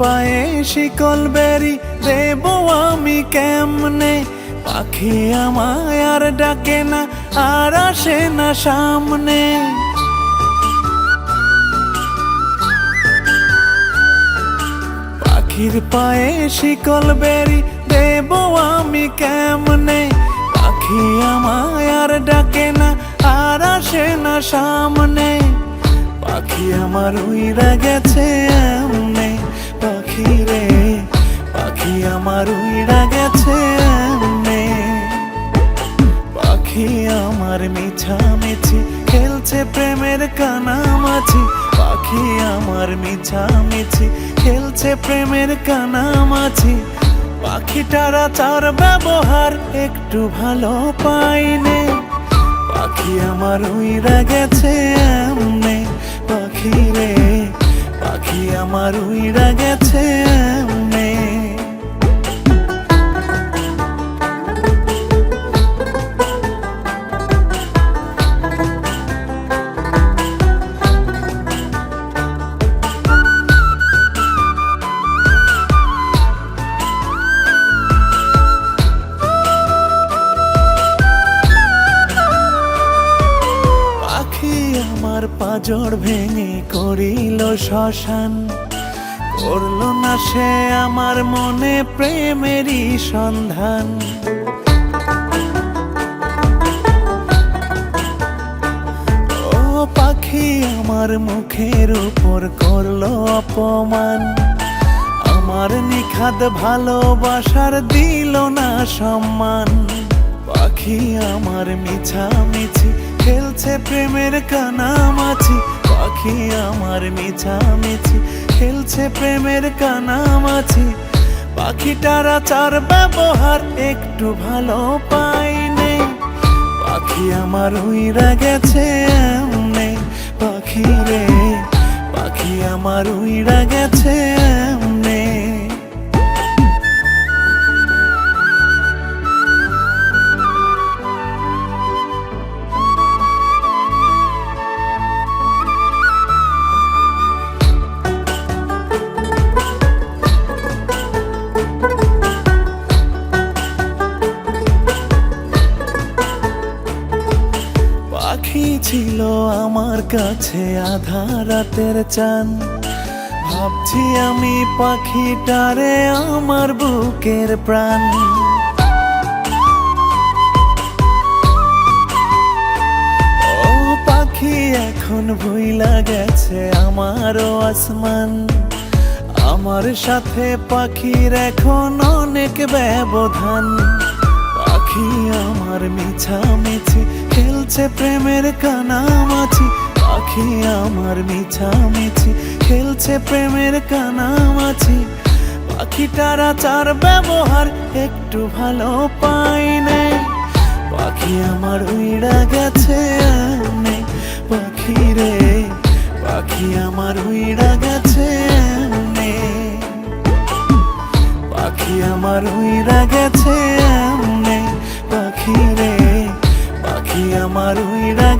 পায়ে শিকল বেরি দেব আমি কেমনে, পাখি আমায় আর ডাকে না আর আসে না সামনে। পাখির পায়ে শিকল বেরি দেব আমি কেমনে, পাখি আমায় আর ডাকে না আর আসে না সামনে। পাখি আমার উইরা গেছে এমনে, পাখি রে পাখি আমার উইরা গেছে এমনে। পাখি আমার মিছামিছি খেলছে প্রেমের কানামাছি, পাখি আমার মিছামিছি খেলছে প্রেমের কানামাছি। পাখিটারা চার ব্যবহার একটু ভালো পাইনে, পাখি আমার উইরা গেছে এমনে, পাখি রে পাখি আমার উইরা গেছে এমনে। আমার পাজর ভেঙে করিল শ্মশান, করলো না সে আমার মনে প্রেমেরই সন্ধান। ও পাখি আমার মুখের উপর করলো অপমান, আমার নিখাদ ভালোবাসার দিল না সম্মান। পাখি আমার মিছামিছি খেলছে প্রেমের কানামাছি, পাখি আমার মিছামিছি খেলছে প্রেমের কানামাছি। পাখিটারা চার ব্যবহার একটু ভালো পাইনে, পাখি আমার উইরা গেছে এমনে, পাখি রে পাখি আমার উইরা গেছে এমনে। পাখি ছিল আমার কাছে আধা রাতের চান, ভাবছি আমি পাখিটারে আমার বুকের প্রাণ। ও পাখি এখন ভুইলা গেছে আমারও আসমান, আমার সাথে পাখির এখন অনেক ব্যবধান। পাখি আমার মিছামিছি খেলছে প্রেমের কানামাছি, পাখি আমার মিছামিছি খেলছে প্রেমের কানামাছি। পাখিটারা চার ব্যবহার একটু ভালো পাইনে, পাখি আমার উইরা গেছে এমনে, পাখি রে পাখি আমার উইরা গেছে এমনে। পাখি আমার উইরা গেছে এমনে, পাখি রে পাখি আমার উইরা